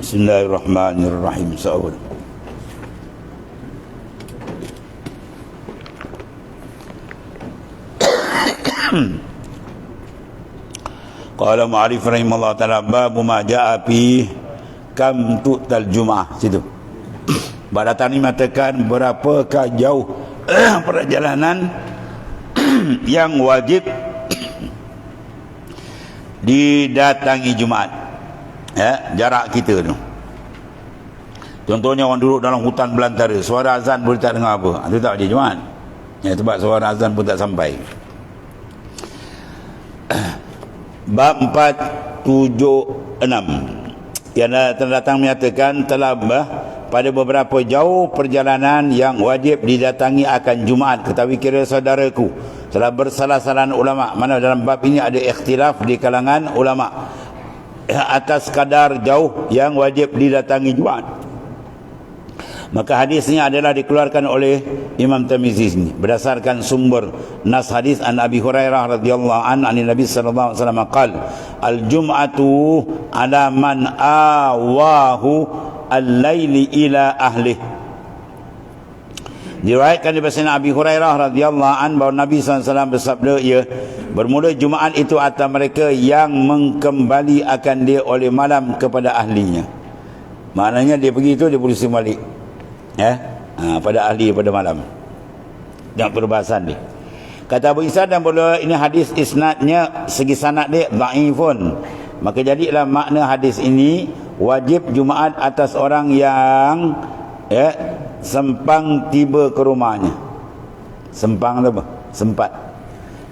Bismillahirrahmanirrahim. Sa'ud. Qala mu'arif rahimahullah ta'ala babu ma ja'a fi kam tu'tal jum'ah. Situ Baratani mengatakan berapakah jauh perjalanan yang wajib didatangi Jumaat, ya, jarak kita tu. Contohnya orang duduk dalam hutan belantara, suara azan boleh tak dengar apa, itu tak wajib Jumaat, ya, sebab suara azan pun tak sampai. Bab 476 yang datang menyatakan telah pada beberapa jauh perjalanan yang wajib didatangi akan Jumaat. Ketahui kira saudaraku, telah bersalah-salahan ulama, mana dalam bab ini ada ikhtilaf di kalangan ulama atas kadar jauh yang wajib didatangi Jumaat. Maka hadisnya adalah dikeluarkan oleh Imam Tirmizi ini berdasarkan sumber nas hadis an Abi Hurairah radhiyallahu an Nabi sallallahu alaihi wasallam qala al-jum'atu ala man awahu al-laili ila ahli. Diriwayatkan dari Abi Hurairah radhiyallahu an bahawa Nabi SAW bersabda, ya, bermula Jumaat itu atas mereka yang mengkembali akan dia oleh malam kepada ahlinya. Maknanya dia pergi itu dia boleh balik, ya, pada ahli pada malam. Dan perbahasan dia. Kata Abu Isa dan boleh ini hadis isnadnya segi sanad dia dhaifun. Maka jadilah makna hadis ini wajib Jumaat atas orang yang, ya, sempang tiba ke rumahnya. Sempang apa? Sempat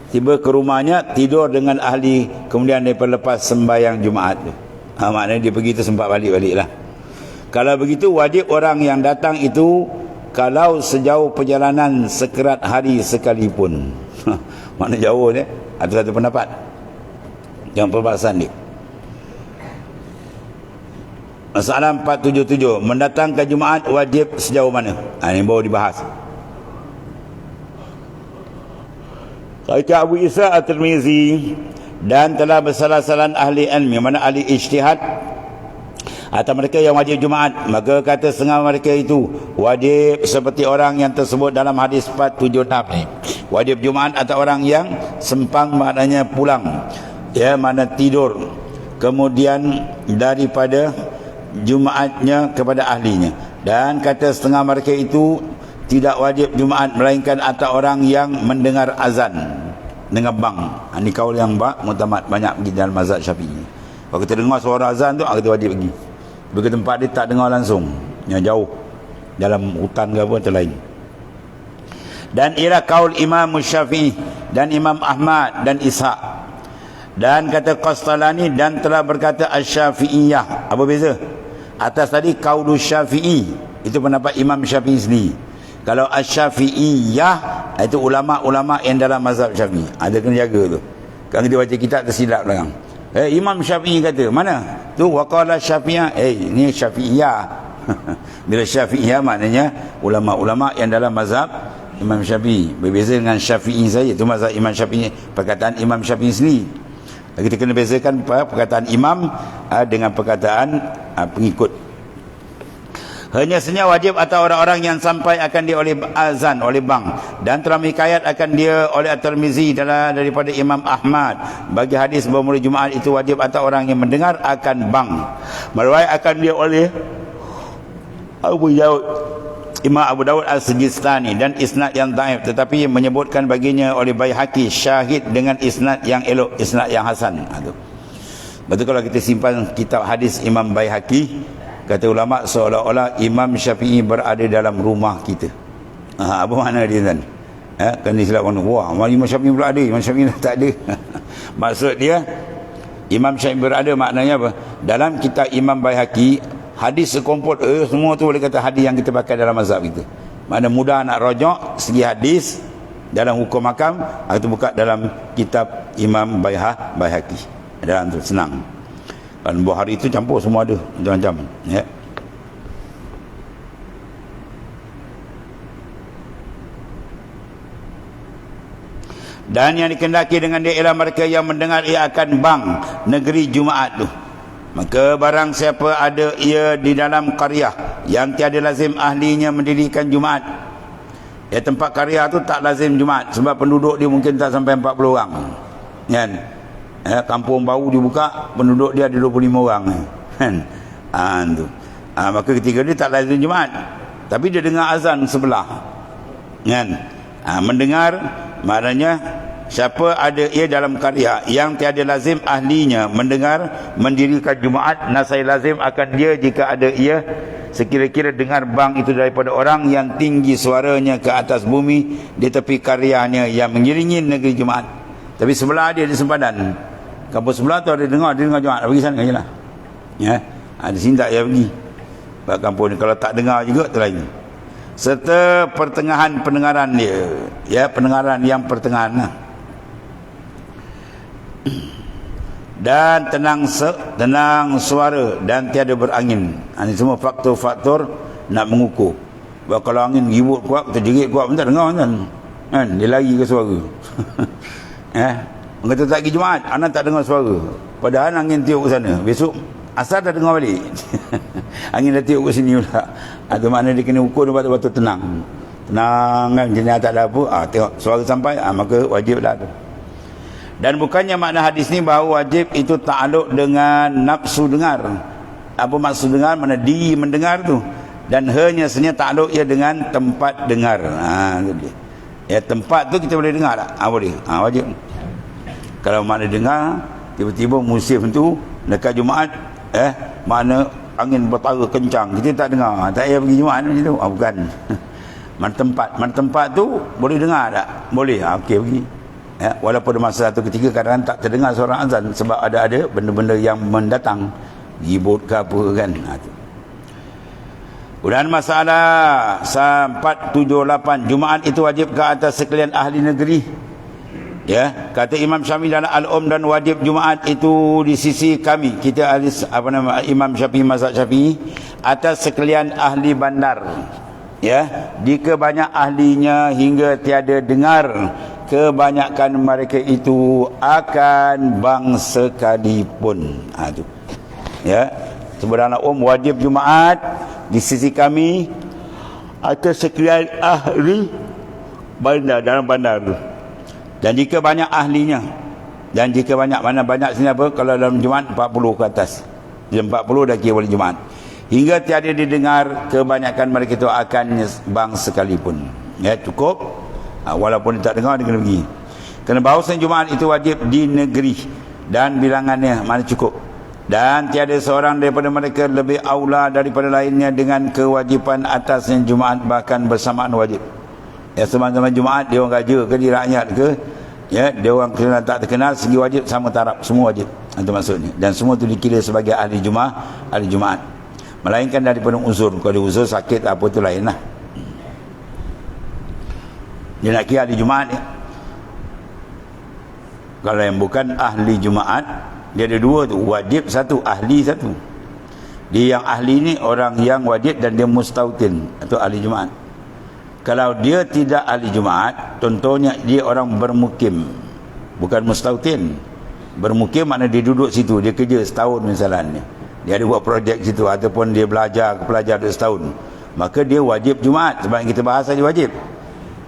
tiba ke rumahnya, tidur dengan ahli, kemudian daripada lepas sembahyang Jumaat tu. Maknanya dia pergi tu sempat balik-balik lah. Kalau begitu wajib orang yang datang itu kalau sejauh perjalanan sekerat hari sekalipun. Makna jauh dia. Ada satu pendapat yang perbahasan dia. Masalah 477, mendatangkan Jumaat wajib sejauh mana? Ini baru dibahas. Kata Abu Isa At-Tirmizi, dan telah bersalah-salahan ahli ilmi, mana ahli ijtihad atau mereka yang wajib Jumaat. Maka kata setengah mereka itu wajib seperti orang yang tersebut dalam hadis 476 ni. Wajib Jumaat atau orang yang sempang, maknanya pulang, ya, mana tidur kemudian daripada Jumaatnya kepada ahlinya. Dan kata setengah mereka itu tidak wajib Jumaat melainkan atas orang yang mendengar azan dengan bang. Ini kaul yang mutamat banyak pergi dalam mazhab Syafi'i. Kalau kita dengar suara azan tu, kita wajib pergi. Pergi tempat dia tak dengar langsung, yang jauh dalam hutan ke apa atau lain. Dan ialah kaul Imam Syafi'i dan Imam Ahmad dan Ishaq. Dan kata Qastalani, dan telah berkata Asy-Syafi'iyah. Apa beza? Atas tadi kaulu Syafi'i, itu pendapat Imam Syafi'i sendiri. Kalau Asy-Syafi'iyah, itu ulama-ulama yang dalam mazhab Syafi'i. Ada kena jaga tu. Kalau kita baca kitab tersilap belakang. Imam Syafi'i kata, mana? Tu waqala Syafi'iyah. Ini Syafi'iyah. Bila Syafi'iyah maknanya ulama-ulama yang dalam mazhab Imam Syafi'i. Berbeza dengan Syafi'i saya, itu mazhab Imam Syafi'i, perkataan Imam Syafi'i sendiri. Kita kena bezakan perkataan imam dengan perkataan pengikut. Hanya senyap wajib atau orang-orang yang sampai akan dia oleh azan, oleh bang, dan telah mengikayat akan dia oleh At-Tirmizi daripada Imam Ahmad bagi hadis bermula Jumaat itu wajib atau orang yang mendengar akan bang. Meriwayat akan dia oleh Imam Abu Dawud Al-Sijistani dan isnad yang dhaif, tetapi menyebutkan baginya oleh Baihaqi syahid dengan isnad yang elok, isnad yang hasan. Betul, kalau kita simpan kitab hadis Imam Baihaqi, kata ulama seolah-olah Imam Syafi'i berada dalam rumah kita. Apa makna dia kan? Kan disilapkan, wah, Imam Syafi'i berada, Imam Syafi'i tak ada. Maksud dia Imam Syafi'i berada maknanya apa? Dalam kitab Imam Baihaqi hadis sekompol, semua tu boleh kata hadis yang kita pakai dalam mazhab kita. Mana mudah nak rojak segi hadis dalam hukum makam, itu buka dalam kitab Imam Baihaqi. Dalam tu senang. Kalau Bukhari itu campur semua ada macam-macam, ya. Dan yang dikendaki dengan dia ialah mereka yang mendengar ia akan bang negeri Jumaat tu. Maka barang siapa ada ia di dalam qaryah yang tiada lazim ahlinya mendirikan Jumaat. Ya, tempat qaryah tu tak lazim Jumaat sebab penduduk dia mungkin tak sampai 40 orang. Kan? Ya, kampung baru dibuka, penduduk dia ada 25 orang. Kan? Tu. Maka ketika dia tak lazim Jumaat. Tapi dia dengar azan sebelah. Kan? Mendengar maknanya siapa ada ia dalam karya yang tiada lazim ahlinya mendengar mendirikan Jumaat, nasai lazim akan dia jika ada ia sekira-kira dengar bang itu daripada orang yang tinggi suaranya ke atas bumi di tepi karyanya yang mengiringi negeri Jumaat. Tapi sebelah dia di sempadan, kampung sebelah tu ada dengar Jumaat, pergi sana je lah. Ya, di sini tak payah pergi sebab kampung ni kalau tak dengar juga tu lain. Serta pertengahan pendengaran dia, ya, pendengaran yang pertengahan lah. Dan tenang suara dan tiada berangin. Ini semua faktor-faktor nak mengukur. Sebab kalau angin ribut kuat, terjerit kuat pun tak dengar kan? Dia lari ke suara. Orang kata tak pergi Jumaat, anak tak dengar suara. Padahal angin tiup ke sana. Besok asal dah dengar balik. Angin dah tiup ke sini pula. Itu makna dia kena ukur betul-betul tenang. Tenang kan, jenis tak ada apa. Tengok suara sampai, maka wajib dah tu. Dan bukannya makna hadis ni bahawa wajib itu ta'aluk dengan nafsu dengar. Apa maksud dengar? Mana diri mendengar tu. Dan hanya sebenarnya ta'aluk ia dengan tempat dengar. Itu dia. Ya, tempat tu kita boleh dengar tak? Boleh. Wajib. Kalau makna dengar, tiba-tiba musim tu dekat Jumaat, makna angin bertara kencang, kita tak dengar. Tak payah pergi Jumaat macam tu. Bukan. Mana tempat tu boleh dengar tak? Boleh. Okey, pergi. Ya, walaupun masa satu ketika kadang-kadang tak terdengar suara azan sebab ada benda-benda yang mendatang, ribut ke apa kan. Kemudian masalah 478, Jumaat itu wajib ke atas sekalian ahli negeri. Ya, kata Imam Syafi'i dalam dan wajib Jumaat itu di sisi kami, kita ahli Imam Syafi'i mazhab Syafi'i, atas sekalian ahli bandar. Ya, jika banyak ahlinya hingga tiada dengar, kebanyakan mereka itu akan bang sekalipun. Tu. Ya, sebenarnya wajib Jumaat di sisi kami atas sekalian ahli bandar dalam bandar tu. Dan jika banyak ahlinya, dan jika banyak, mana banyak sini apa? Kalau dalam Jumaat 40 ke atas, jam 40 dah kira boleh Jumaat. Hingga tiada didengar, kebanyakan mereka itu akan bang sekalipun. Ya, cukup. Walaupun dia tak dengar, dia kena pergi. Kerana bahawasanya Jumaat itu wajib di negeri dan bilangannya mana cukup. Dan tiada seorang daripada mereka lebih aula daripada lainnya dengan kewajipan atasnya Jumaat, bahkan bersamaan wajib. Ya, sama-sama Jumaat dia orang raja ke, dia rakyat ke, ya, dia orang kenal tak terkenal, segi wajib sama taraf, semua wajib. Itu maksudnya. Dan semua itu dikira sebagai ahli Jumaat. Melainkan daripada uzur. Kalau uzur sakit apa tu lain lah. Dia nak kira ahli Jumaat ni. Kalau yang bukan ahli Jumaat, dia ada dua tu, wajib satu, ahli satu. Dia yang ahli ni orang yang wajib dan dia mustautin, atau ahli Jumaat. Kalau dia tidak ahli Jumaat, contohnya dia orang bermukim, bukan mustautin. Bermukim makna dia duduk situ, dia kerja setahun misalnya, dia ada buat projek situ, ataupun dia belajar setahun, maka dia wajib Jumaat. Sebab kita bahas saja wajib.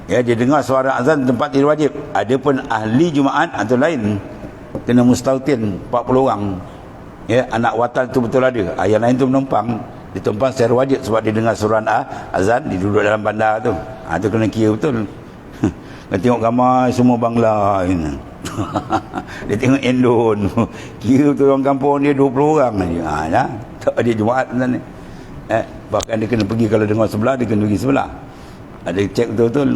Ya, dia dengar suara azan tempat dia wajib. Adapun ahli Jumaat atau lain, kena mustautin 40 orang. Ya, anak watan tu betul ada. Yang lain tu menumpang. Dia tumpang secara wajib sebab dia dengar suara azan, dia duduk dalam bandar tu. Tu kena kira betul. Dia tengok gambar semua Bangla ini. Dia tengok Indon. Kira betul orang kampung dia 20 orang aja. Tak ada Jumaat macam ni. Bahkan dia kena pergi, kalau dengar sebelah, dia kena pergi sebelah. Ada cek betul-betul.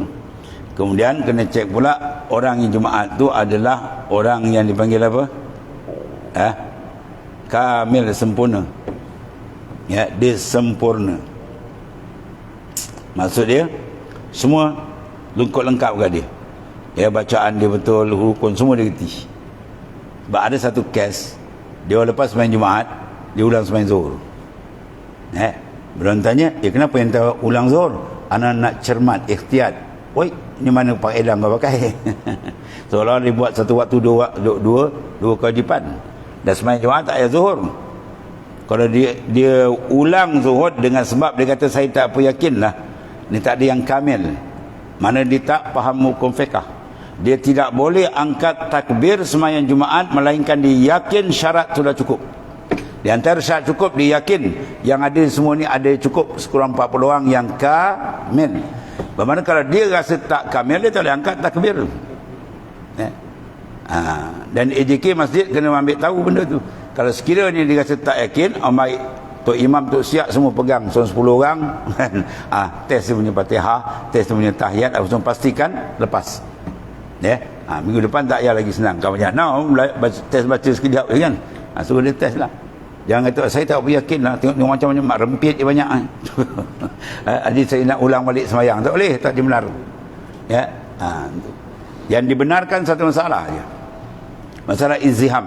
Kemudian kena cek pula orang yang Jumaat tu adalah orang yang dipanggil apa? Kamil, sempurna. Ya, dia sempurna. Maksud dia semua lengkap kat dia. Ya, bacaan dia betul, rukun semua dia reti. Sebab ada satu kes, dia lepas main Jumaat, dia ulang semain Zuhur. Belum tanya, kenapa yang tahu ulang Zuhur? Anak nak cermat, ikhtiyat. Oi, ni mana faedah kau pakai? Seolah dia buat satu waktu dua kewajipan. Dan semain Jumaat tak payah Zuhur. Kalau dia ulang zuhud dengan sebab dia kata saya tak apa yakin lah, ni tak ada yang kamil, mana dia tak faham hukum fiqh, dia tidak boleh angkat takbir sembahyang Jumaat melainkan dia yakin syarat sudah cukup. Di antara syarat cukup dia yakin yang ada semua ni ada cukup sekurang 40 orang yang kamil. Bagaimana kalau dia rasa tak kamil, dia tak boleh angkat takbir. Dan AJK masjid kena ambil tahu benda tu. Kalau sekiranya dia rasa tak yakin, baik Tok Imam, Tok Siap semua pegang 10 orang test dia punya Fatihah, test dia punya tahiyat, semua pastikan lepas. Minggu depan tak payah lagi senang. Kau macam test baca sekejap je kan. Suruh dia test lah. Jangan kata saya tak yakin lah, tengok macam-macam mak rempit dia banyak. Adik saya nak ulang balik sembahyang, tak boleh, tak dibenar. Yang dibenarkan satu masalah je, masalah izdiham.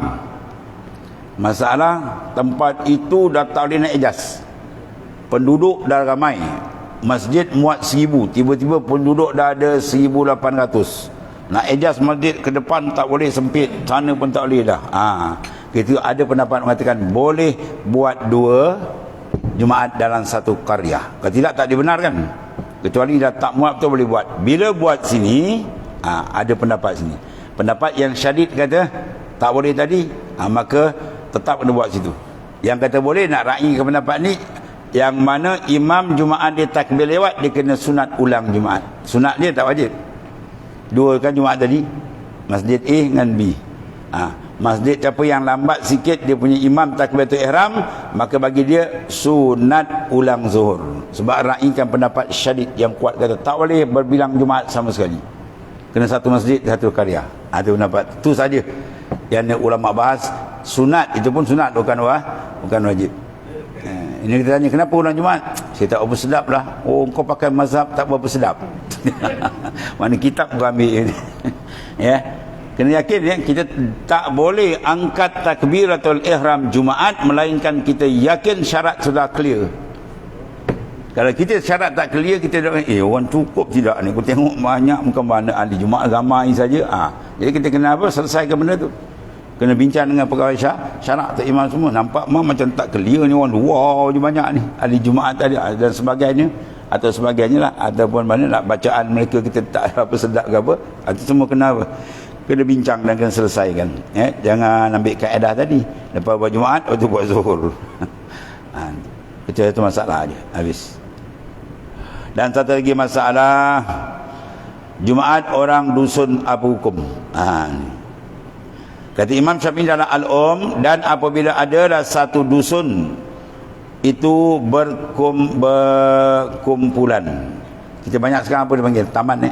Masalah tempat itu dah tak boleh nak ijaz, penduduk dah ramai, masjid muat 1000, tiba-tiba penduduk dah ada 1800. Nak ijaz masjid ke depan tak boleh, sempit, sana pun tak boleh dah. Itu ada pendapat mengatakan boleh buat 2 Jumaat dalam satu qaryah. Kalau tidak, tak dibenarkan. Kecuali dah tak muat tu boleh buat. Bila buat sini, ada pendapat sini. Pendapat yang syadid kata tak boleh tadi, maka tetap kena buat situ. Yang kata boleh, nak raih ke pendapat ni, yang mana imam Jumaat dia takbir lewat, dia kena sunat ulang Jumaat. Sunat dia tak wajib. 2 kan Jumaat tadi, masjid A dengan B. Masjid siapa yang lambat sikit dia punya imam takbiratul ihram, maka bagi dia sunat ulang zuhur. Sebab raikan pendapat syadid yang kuat kata tak boleh berbilang Jumaat sama sekali, kena satu masjid satu karya. Itu pendapat tu saja yang ulama bahas. Sunat itu pun sunat, bukan wajib. Ini kita tanya kenapa ulang Jumaat, saya tak berapa sedap lah. Oh, kau pakai mazhab tak berapa sedap. Mana kitab kau ambil. Kena yakin kita tak boleh angkat takbiratul ihram Jumaat melainkan kita yakin syarat sudah clear. Kalau kita syarat tak clear, kita dah orang cukup tidak ni, aku tengok banyak, bukan mana ahli Jumaat ramai saja. Jadi kita kena apa, selesaikan benda tu. Kena bincang dengan pegawai syarak tu imam semua, nampak macam tak clear ni, orang wow je banyak ni ahli Jumaat tadi dan sebagainya, atau sebagainya lah, ataupun mana nak bacaan mereka kita tak apa sedap ke apa, itu semua kena apa, kena bincang dan kena selesaikan. Jangan ambil kaedah tadi, lepas buat Jumaat waktu buat zuhur. Itu masalah aja, habis. Dan satu lagi masalah, Jumaat orang dusun apa hukum? Kata Imam Syafi'i dalam Al-Um, dan apabila adalah satu dusun itu berkumpulan. Kita banyak sekarang apa dipanggil taman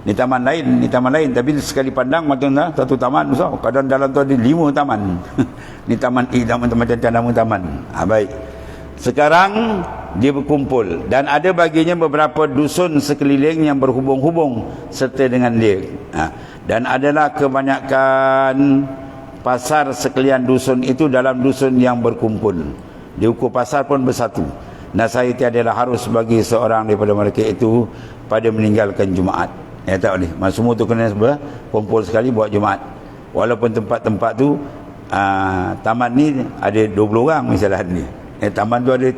ni taman lain, ni taman lain, tapi sekali pandang macam satu taman besar. Kadang dalam tu ada 5 taman. Ni taman macam-macam nama taman. Baik. Sekarang dia berkumpul dan ada baginya beberapa dusun sekeliling yang berhubung-hubung serta dengan dia. Dan adalah kebanyakan pasar sekalian dusun itu dalam dusun yang berkumpul. Diukur pasar pun bersatu. Nasihat adalah harus bagi seorang daripada mereka itu pada meninggalkan Jumaat. Tak boleh. Semua tu kena kumpul sekali buat Jumaat. Walaupun tempat-tempat tu taman ni ada 20 orang misalnya ni. Taman tu ada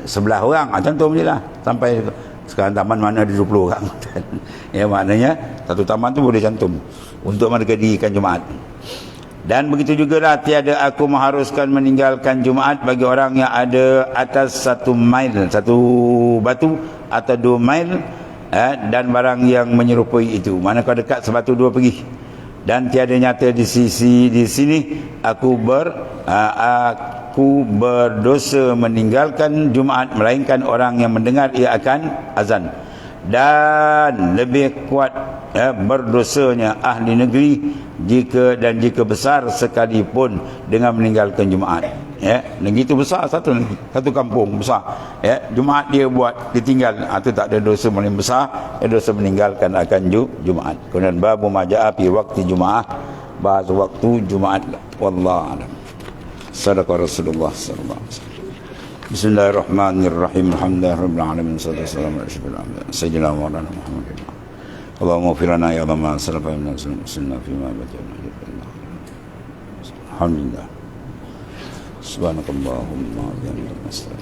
11 orang. Contoh macam lah. Sampai sekarang taman mana ada 20 orang. Maknanya satu taman tu boleh cantum untuk mereka dirikan Jumaat. Dan begitu jugalah tiada aku mengharuskan meninggalkan Jumaat bagi orang yang ada atas 1 mil, 1 batu atau 2 mil, dan barang yang menyerupai itu. Mana kau dekat sebatu 2 pergi. Dan tiada nyata di sini aku berdosa meninggalkan Jumaat melainkan orang yang mendengar ia akan azan. Dan lebih kuat berdosanya ahli negeri jika besar sekalipun dengan meninggalkan Jumaat. Negeri itu besar, satu kampung besar. Jumaat dia buat ditinggal, itu tak ada dosa paling besar, dosa meninggalkan akan Jumaat. Kemudian babu majaa fi waqti Jumaah, bahas waktu Jumaat. Wallahu a'lam. Sadaqa Rasulullah sallallahu alaihi wasallam. Bismillahirrahmanirrahim. Alhamdulillahirabbil alamin. Sallallahu alaihi wasallam. Sayyidina Maulana Muhammad. Allahumma ighfir lana ya ma salafa min sunna fi ma batina. Alhamdulillah. Subhanakallahumma wa bihamdika.